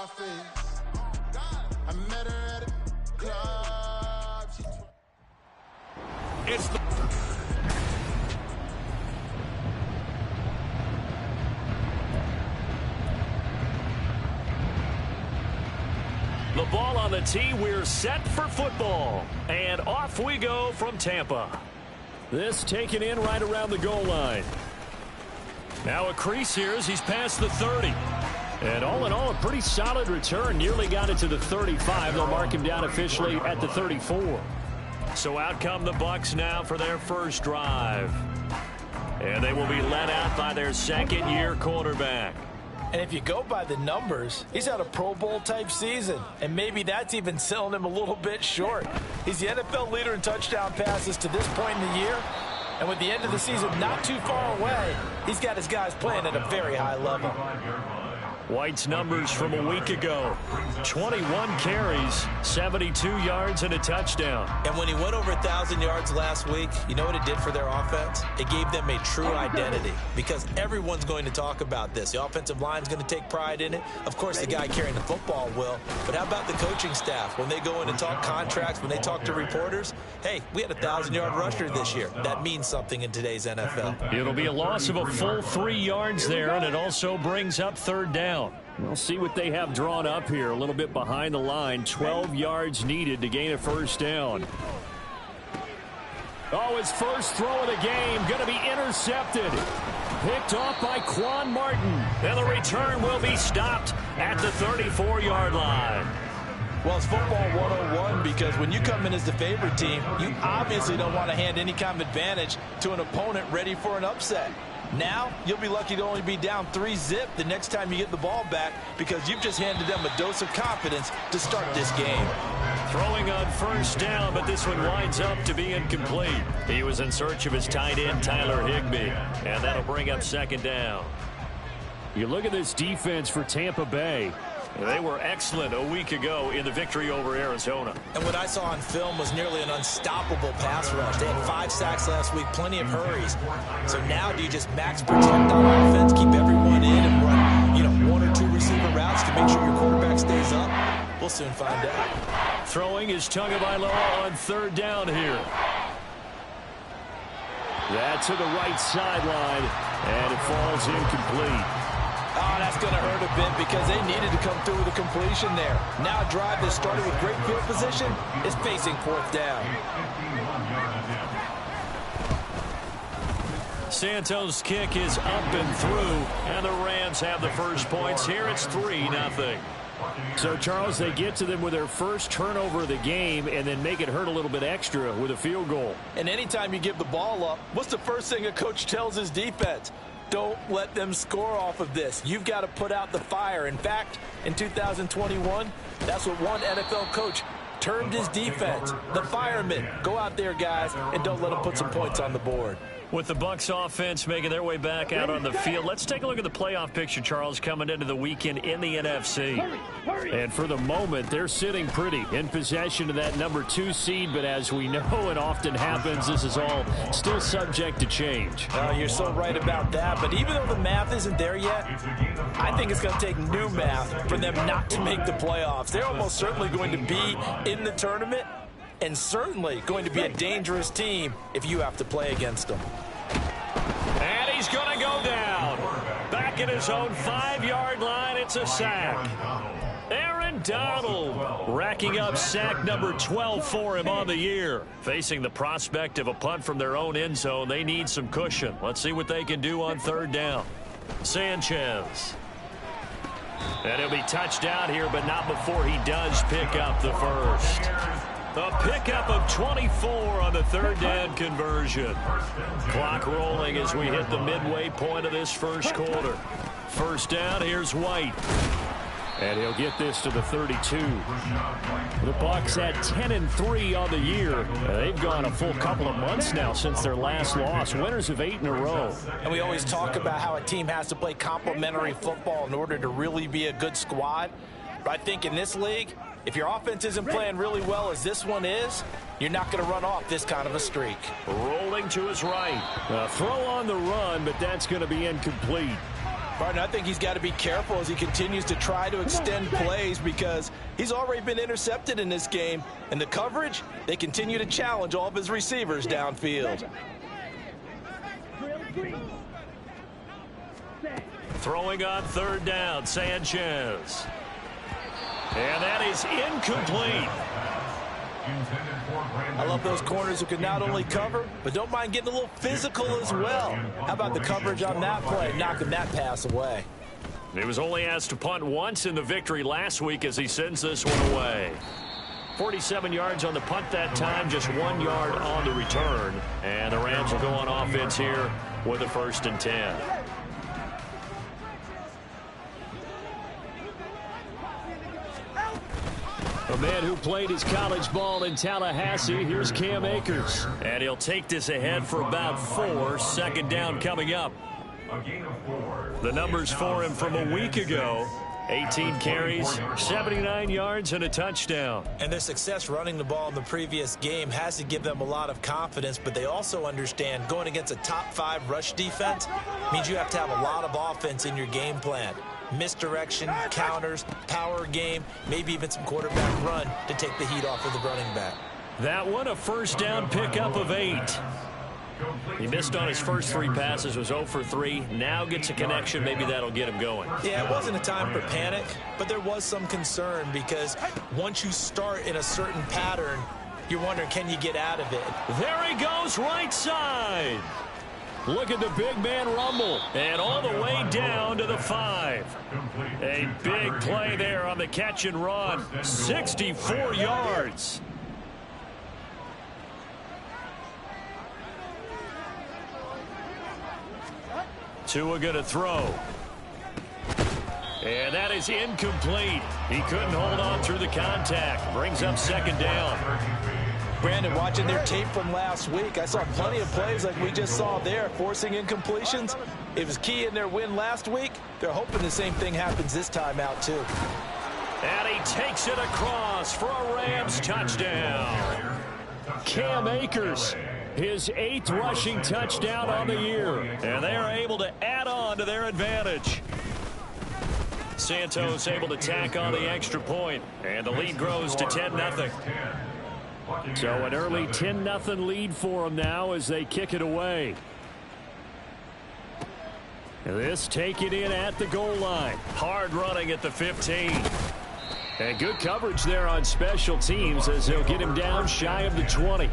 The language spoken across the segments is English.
face. I met her at a club. It's the ball on the tee. We're set for football. And off we go from Tampa. This taken in right around the goal line. Now a crease here as he's past the 30. And all in all, a pretty solid return. Nearly got it to the 35. They'll mark him down officially at the 34. So out come the Bucs now for their first drive. And they will be led out by their second-year quarterback. And if you go by the numbers, he's had a Pro Bowl-type season. And maybe that's even selling him a little bit short. He's the NFL leader in touchdown passes to this point in the year. And with the end of the season not too far away, he's got his guys playing at a very high level. White's numbers from a week ago. 21 carries, 72 yards, and a touchdown. And when he went over 1,000 yards last week, you know what it did for their offense? It gave them a true identity because everyone's going to talk about this. The offensive line's going to take pride in it. Of course, the guy carrying the football will. But how about the coaching staff? When they go in and talk contracts, when they talk to reporters, hey, we had a 1,000-yard rusher this year. That means something in today's NFL. It'll be a loss of a full 3 yards there, and it also brings up third down. We'll see what they have drawn up here. A little bit behind the line. 12 yards needed to gain a first down. Oh, his first throw of the game going to be intercepted. Picked off by Quan Martin. And the return will be stopped at the 34-yard line. Well, it's football 101 because when you come in as the favorite team, you obviously don't want to hand any kind of advantage to an opponent ready for an upset. Now, you'll be lucky to only be down 3-zip the next time you get the ball back because you've just handed them a dose of confidence to start this game. Throwing on first down, but this one winds up to be incomplete. He was in search of his tight end, Tyler Higbee, and that'll bring up second down. You look at this defense for Tampa Bay. They were excellent a week ago in the victory over Arizona. And what I saw on film was nearly an unstoppable pass rush. They had 5 sacks last week, plenty of hurries. So now do you just max protect on offense, keep everyone in and run, 1 or 2 receiver routes to make sure your quarterback stays up? We'll soon find out. Throwing is Tagovailoa on third down here. That to the right sideline, and it falls incomplete. Oh, that's going to hurt a bit because they needed to come through with a completion there. Now a drive that started with great field position is facing fourth down. Santos' kick is up and through, and the Rams have the first points here. It's 3-0. So, Charles, they get to them with their first turnover of the game and then make it hurt a little bit extra with a field goal. And anytime you give the ball up, what's the first thing a coach tells his defense? Don't let them score off of this. You've got to put out the fire. In fact, in 2021, that's what one NFL coach termed his defense. The firemen. Go out there, guys, and don't let them put some points on the board. With the Bucs offense making their way back out on the field, let's take a look at the playoff picture, Charles, coming into the weekend in the NFC. And for the moment, they're sitting pretty in possession of that number 2 seed, but as we know it often happens, this is all still subject to change. You're so right about that, but even though the math isn't there yet, I think it's going to take new math for them not to make the playoffs. They're almost certainly going to be in the tournament, and certainly going to be a dangerous team if you have to play against them. And he's going to go down. Back at his own 5-yard line, it's a sack. Aaron Donald racking up sack number 12 for him on the year. Facing the prospect of a punt from their own end zone, they need some cushion. Let's see what they can do on third down. Sanchez. And he'll be touched down here, but not before he does pick up the first. A pickup of 24 on the third down conversion. Clock rolling as we hit the midway point of this first quarter. First down, here's White. And he'll get this to the 32. The Bucs at 10-3 on the year. They've gone a full couple of months now since their last loss. Winners of 8 in a row. And we always talk about how a team has to play complementary football in order to really be a good squad. But I think in this league, if your offense isn't playing really well as this one is, you're not going to run off this kind of a streak. Rolling to his right. A throw on the run, but that's going to be incomplete. Partner, I think he's got to be careful as he continues to try to extend plays because he's already been intercepted in this game. And the coverage, they continue to challenge all of his receivers downfield. Throwing on third down, Sanchez. And that is incomplete. I love those corners who can not only cover, but don't mind getting a little physical as well. How about the coverage on that play, knocking that pass away? He was only asked to punt once in the victory last week as he sends this one away. 47 yards on the punt that time, just 1 yard on the return. And the Rams will go on offense here with a 1st and 10. A man who played his college ball in Tallahassee, here's Cam Akers. And he'll take this ahead for about 4, 2nd down coming up. The numbers for him from a week ago, 18 carries, 79 yards, and a touchdown. And their success running the ball in the previous game has to give them a lot of confidence, but they also understand going against a top 5 rush defense means you have to have a lot of offense in your game plan. Misdirection, counters, power game, maybe even some quarterback run to take the heat off of the running back. That one, a 1st down pickup of 8. He missed on his first 3 passes, was 0 for 3. Now gets a connection. Maybe that'll get him going. Yeah, it wasn't a time for panic, but there was some concern because once you start in a certain pattern, you're wondering, can you get out of it? There he goes, right side. Look at the big man rumble. And all the way down to the 5. A big play there on the catch and run. 64 yards. Tua going to throw. And that is incomplete. He couldn't hold on through the contact. Brings up 2nd down. Brandon, watching their tape from last week, I saw plenty of plays like we just saw there, forcing incompletions. It was key in their win last week. They're hoping the same thing happens this time out, too. And he takes it across for a Rams touchdown. Cam Akers, his 8th rushing touchdown on the year. And they are able to add on to their advantage. Santos able to tack on the extra point, and the lead grows to 10-0. So an early 10-0 lead for them now as they kick it away. This taken in at the goal line. Hard running at the 15. And good coverage there on special teams as they'll get him down shy of the 20.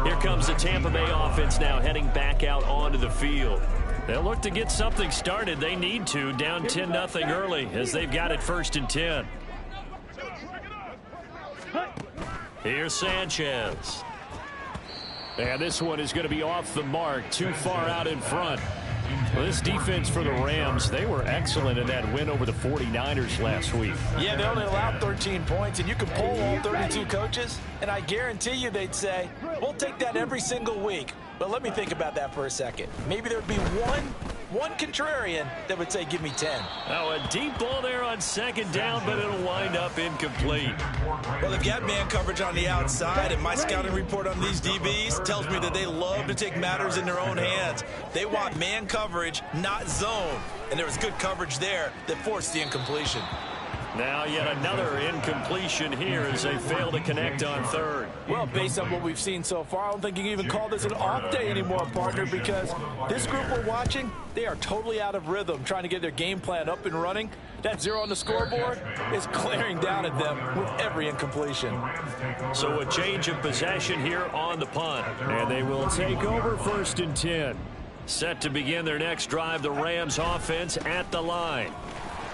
Here comes the Tampa Bay offense now heading back out onto the field. They'll look to get something started. They need to, down 10-0 early as they've got it 1st and 10. Here's Sanchez. And this one is going to be off the mark, too far out in front. Well, this defense for the Rams, they were excellent in that win over the 49ers last week. Yeah, they only allowed 13 points, and you can poll all 32 coaches, and I guarantee you they'd say, we'll take that every single week. But let me think about that for a second. Maybe there'd be one contrarian that would say, give me 10. Oh, a deep ball there on 2nd down, but it'll wind up incomplete. Well, they've got man coverage on the outside, and my scouting report on these DBs tells me that they love to take matters in their own hands. They want man coverage, not zone. And there was good coverage there that forced the incompletion. Now yet another incompletion here as they fail to connect on 3rd. Well, based on what we've seen so far, I don't think you can even call this an off day anymore, partner, because this group we're watching, they are totally out of rhythm, trying to get their game plan up and running. That 0 on the scoreboard is glaring down at them with every incompletion. So a change of possession here on the punt, and they will take over 1st and 10. Set to begin their next drive, the Rams offense at the line.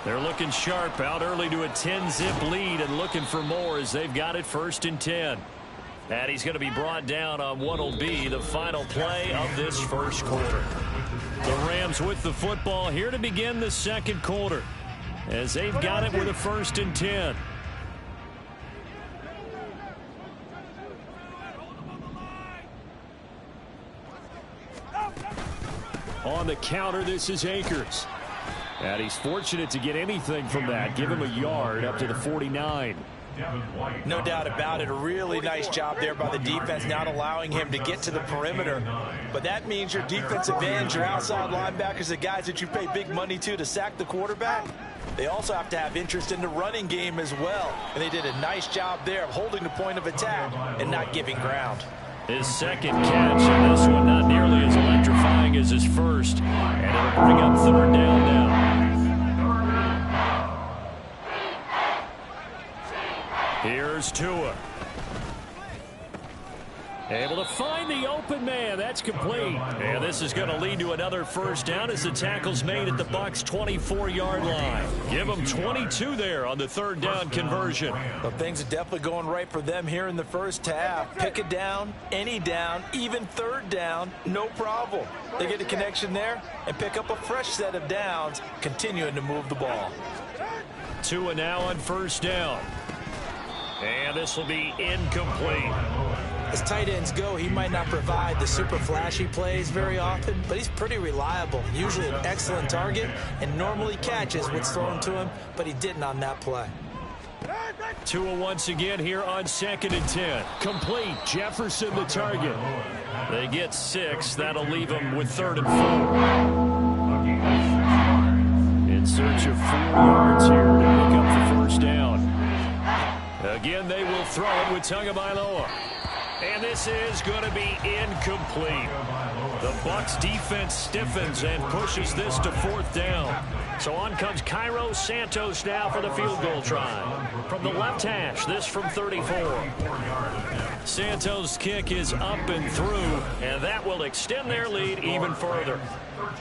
They're looking sharp, out early to a 10-zip lead and looking for more as they've got it 1st and 10. And he's going to be brought down on what will be the final play of this 1st quarter. The Rams with the football here to begin the 2nd quarter as they've got it with a 1st and 10. On the counter, this is Akers. And he's fortunate to get anything from that. Give him a yard up to the 49. No doubt about it. A really nice job there by the defense, not allowing him to get to the perimeter. But that means your defensive ends, your outside linebackers, the guys that you pay big money to sack the quarterback, they also have to have interest in the running game as well. And they did a nice job there of holding the point of attack and not giving ground. His second catch, and this one not nearly as electrifying as his first. And it'll bring up third down now. Here's Tua. Able to find the open man. That's complete. And this is going to lead to another first down as the tackle's made at the Bucs' 24-yard line. Give them 22 there on the third down conversion. Well, things are definitely going right for them here in the first half. Pick a down, any down, even third down, no problem. They get a connection there and pick up a fresh set of downs, continuing to move the ball. Tua now on first down. And this will be incomplete. As tight ends go, he might not provide the super flashy plays very often, but he's pretty reliable, usually an excellent target, and normally catches what's thrown to him, but he didn't on that play. Tua once again here on 2nd and 10. Complete. Jefferson the target. They get 6. That'll leave them with 3rd and 4. In search of 4 yards here to pick up the first down. Again, they will throw it with Tagovailoa. And this is going to be incomplete. The Bucs defense stiffens and pushes this to 4th down. So on comes Cairo Santos now for the field goal try. From the left hash, this from 34. Santos' kick is up and through, and that will extend their lead even further.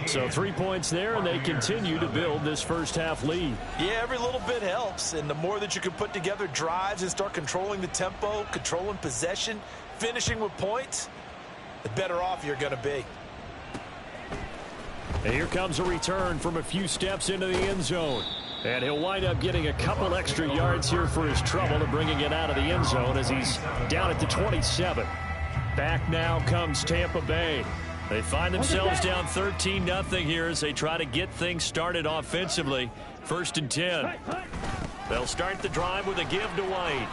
So 3 points there, and they continue to build this first half lead. Yeah, every little bit helps, and the more that you can put together drives and start controlling the tempo, controlling possession, finishing with points, the better off you're going to be. And here comes a return from a few steps into the end zone. And he'll wind up getting a couple extra yards here for his trouble and bringing it out of the end zone as he's down at the 27. Back now comes Tampa Bay. They find themselves down 13-0 here as they try to get things started offensively. 1st and 10. They'll start the drive with a give to White.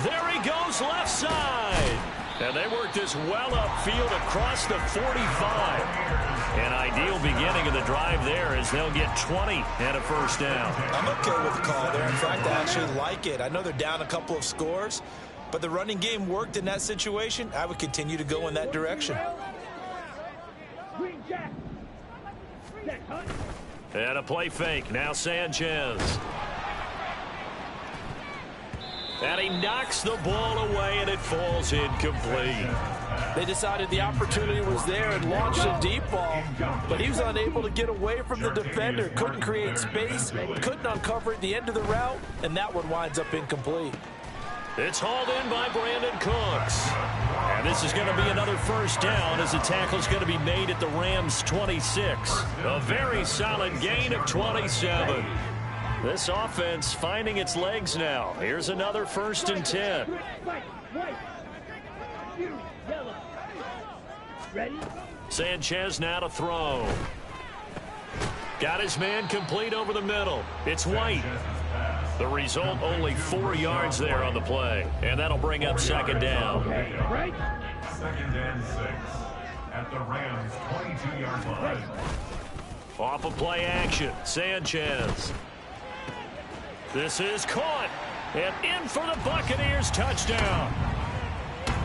There he goes left side. And they work this well upfield across the 45. An ideal beginning of the drive there as they'll get 20 and a first down. I'm okay with the call there. In fact, I actually like it. I know they're down a couple of scores, but the running game worked in that situation. I would continue to go in that direction. And a play fake. Now Sanchez. And he knocks the ball away, and it falls incomplete. They decided the opportunity was there and launched a deep ball, but he was unable to get away from the defender. Couldn't create space, couldn't uncover at the end of the route, and that one winds up incomplete. It's hauled in by Brandon Cooks. And this is going to be another first down as the tackle's going to be made at the Rams' 26. A very solid gain of 27. This offense finding its legs now. Here's another 1st and 10. Sanchez now to throw. Got his man complete over the middle. It's White. The result, only 4 yards there on the play. And that'll bring up 2nd down. 2nd and 6 at the Rams' 22-yard line. Off of play action, Sanchez. This is caught. And in for the Buccaneers touchdown.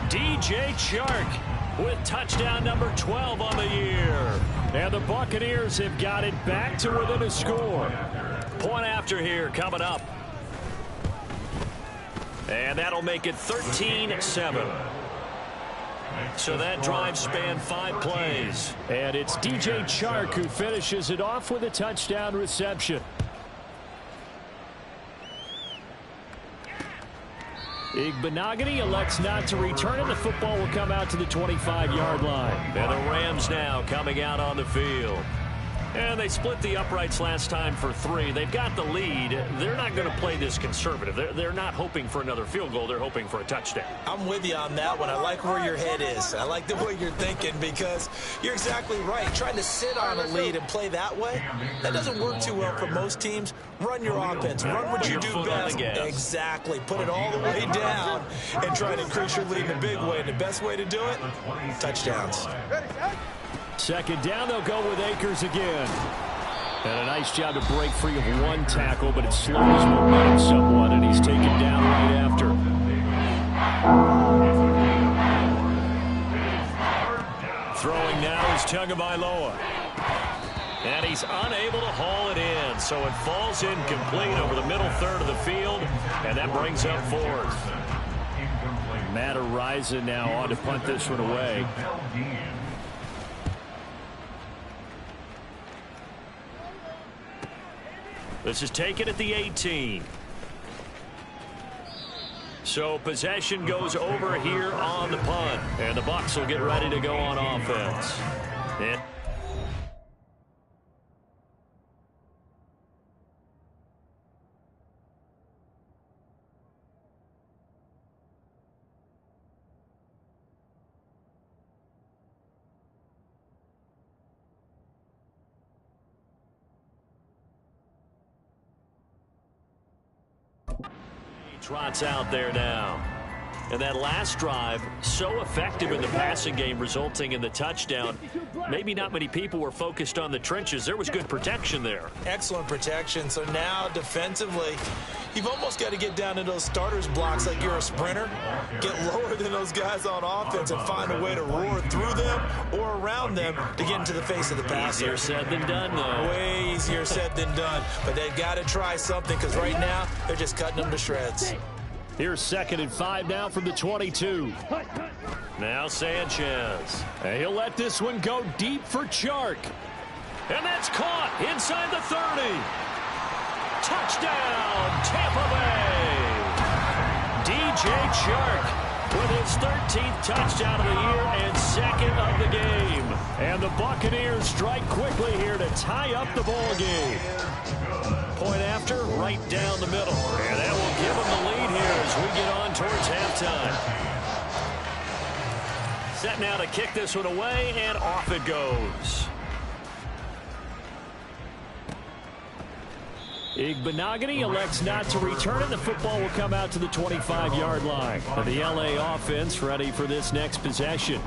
DJ Chark with touchdown number 12 on the year. And the Buccaneers have got it back to within a score. Point after here coming up. And that'll make it 13-7. So that drive spanned 5 plays. And it's DJ Chark who finishes it off with a touchdown reception. Igbenogany elects not to return it. The football will come out to the 25-yard line. And the Rams now coming out on the field. And they split the uprights last time for 3. They've got the lead. They're not going to play this conservative. They're not hoping for another field goal. They're hoping for a touchdown. I'm with you on that one. I like where your head is. I like the way you're thinking because you're exactly right. Trying to sit on a lead and play that way, that doesn't work too well for most teams. Run your offense. Run what you do best. Exactly. Put it all the way down and try to increase your lead in a big way. And the best way to do it, touchdowns. Second down, they'll go with Akers again. And a nice job to break free of one tackle, but it slows his momentum somewhat, and he's taken down right after. Throwing now is Tagovailoa. And he's unable to haul it in, so it falls incomplete over the middle third of the field, and that brings up 4th. Matt Araiza now on to punt this one away. This is taken at the 18. So possession goes over here on the punt. And the Bucs will get ready to go on offense. Trots out there now. And that last drive, so effective in the passing game, resulting in the touchdown. Maybe not many people were focused on the trenches. There was good protection there. Excellent protection. So now defensively, you've almost got to get down to those starters blocks like you're a sprinter. Get lower than those guys on offense and find a way to roar through them or around them to get into the face of the passer. Easier said than done, though. Way easier said than done. But they've got to try something because right now they're just cutting them to shreds. Here's 2nd and 5 now from the 22. Now Sanchez. And he'll let this one go deep for Chark. And that's caught inside the 30. Touchdown, Tampa Bay. DJ Chark with his 13th touchdown of the year and 2nd of the game. And the Buccaneers strike quickly here to tie up the ball game. Point after, right down the middle. And that will give them the lead here as we get on towards halftime. Set now to kick this one away, and off it goes. Igbenogany elects not to return it. The football will come out to the 25-yard line. The LA offense ready for this next possession.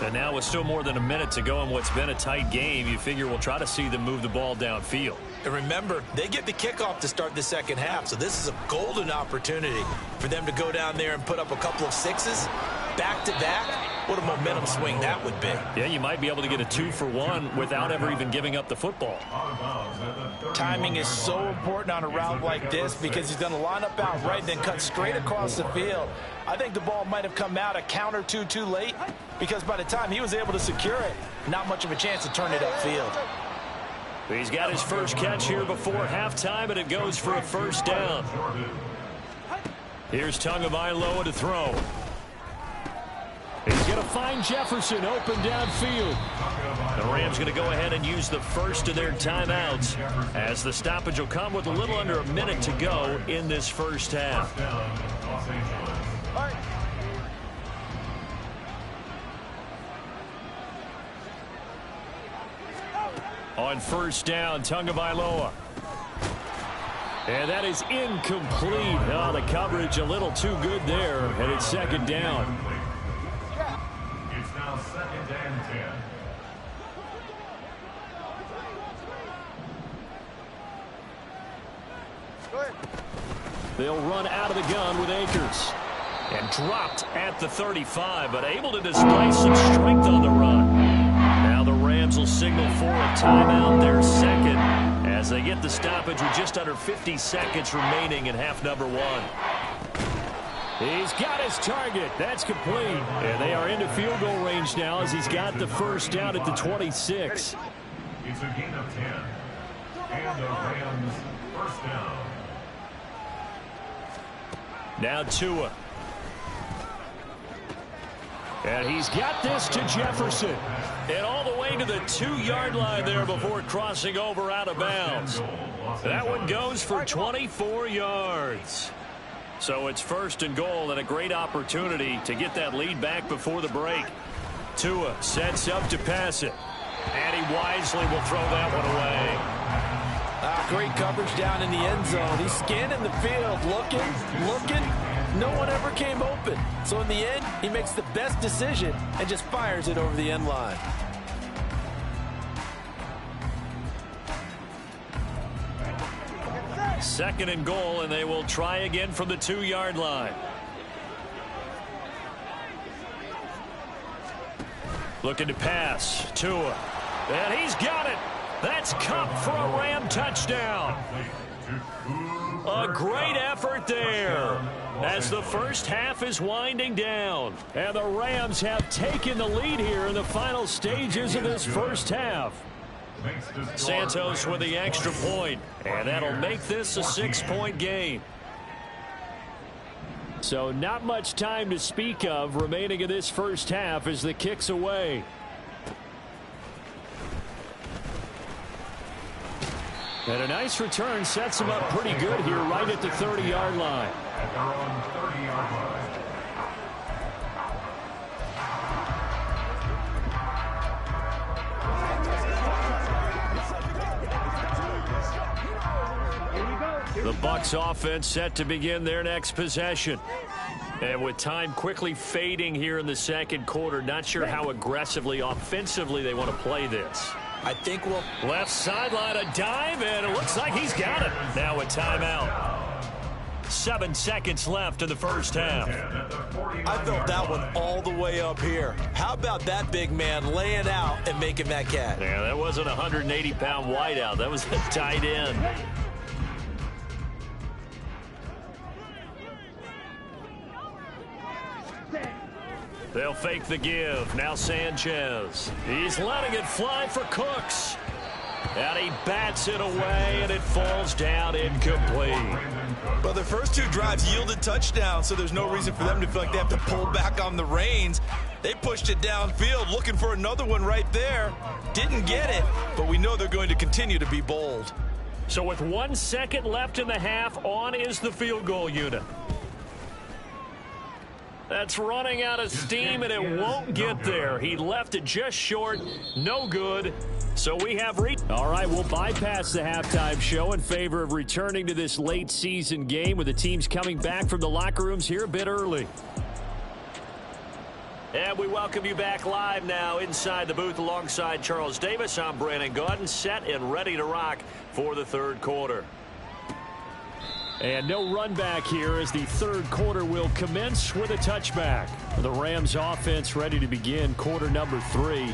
And now with still more than a minute to go in what's been a tight game, you figure we'll try to see them move the ball downfield. And remember, they get the kickoff to start the second half, so this is a golden opportunity for them to go down there and put up a couple of sixes back-to-back. What a momentum swing that would be. Yeah, you might be able to get a 2-for-1 without ever even giving up the football. Timing is so important on a route like this because he's going to line up out right, then cut straight across the field. I think the ball might have come out a count or two too late because by the time he was able to secure it, not much of a chance to turn it upfield. He's got his first catch here before halftime, and it goes for a first down. Here's Tagovailoa to throw. He's going to find Jefferson open downfield. The Rams going to go ahead and use the first of their timeouts as the stoppage will come with a little under a minute to go in this first half. On first down, Tagovailoa. And that is incomplete. Oh, the coverage a little too good there, and it's second down. It's now 2nd and 10. They'll run out of the gun with Akers. And dropped at the 35, but able to display some strength on the run. Now the Rams will signal for a timeout, their second, as they get the stoppage with just under 50 seconds remaining in half number 1. He's got his target. That's complete. And they are into field goal range now as he's got the first down at the 26. It's a gain of 10. And the Rams first down. Now Tua. And he's got this to Jefferson. And all the way to the 2-yard line there before crossing over out of bounds. That one goes for 24 yards. So it's 1st and goal and a great opportunity to get that lead back before the break. Tua sets up to pass it. And he wisely will throw that one away. Great coverage down in the end zone. He's scanning the field, looking. No one ever came open. So in the end, he makes the best decision and just fires it over the end line. Second and goal, and they will try again from the 2-yard line. Looking to pass. Tua. And he's got it. That's Cup for a Ram touchdown. A great effort there as the first half is winding down. And the Rams have taken the lead here in the final stages of this first half. Santos with the extra point, and that'll make this a 6-point game. So not much time to speak of remaining in this first half as the kick's away. And a nice return sets him up pretty good here right at the 30-yard line. At their own 30-yard line. The Bucs offense set to begin their next possession. And with time quickly fading here in the second quarter, not sure how aggressively, offensively they want to play this. I think we'll... Left sideline, a dive, and it looks like he's got it. Now a timeout. 7 seconds left in the first half. I felt that one all the way up here. How about that big man laying out and making that catch? Yeah, that wasn't a 180-pound wideout. That was a tight end. They'll fake the give. Now Sanchez. He's letting it fly for Cooks. And he bats it away, and it falls down incomplete. Well, their first 2 drives yielded touchdowns, so there's no reason for them to feel like they have to pull back on the reins. They pushed it downfield, looking for another one right there. Didn't get it, but we know they're going to continue to be bold. So with 1 second left in the half, on is the field goal unit. That's running out of steam, and it won't get there. He left it just short. No good. So we have all right, we'll bypass the halftime show in favor of returning to this late season game with the teams coming back from the locker rooms here a bit early. And we welcome you back live now inside the booth alongside Charles Davis. I'm Brandon Gaudin, set and ready to rock for the third quarter. And no run back here as the third quarter will commence with a touchback. The Rams offense ready to begin quarter number 3.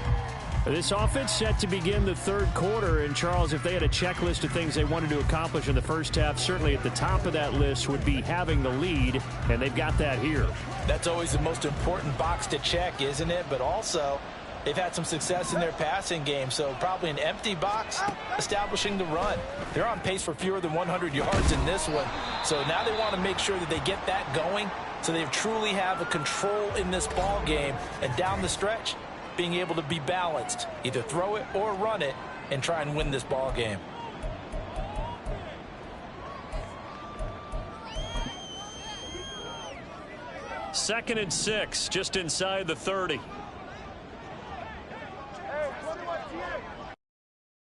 This offense set to begin the third quarter. And, Charles, if they had a checklist of things they wanted to accomplish in the first half, certainly at the top of that list would be having the lead, and they've got that here. That's always the most important box to check, isn't it? But also, they've had some success in their passing game, so probably an empty box establishing the run. They're on pace for fewer than 100 yards in this one. So now they want to make sure that they get that going so they truly have a control in this ball game. And down the stretch, being able to be balanced, either throw it or run it and try and win this ball game. Second and 6, just inside the 30.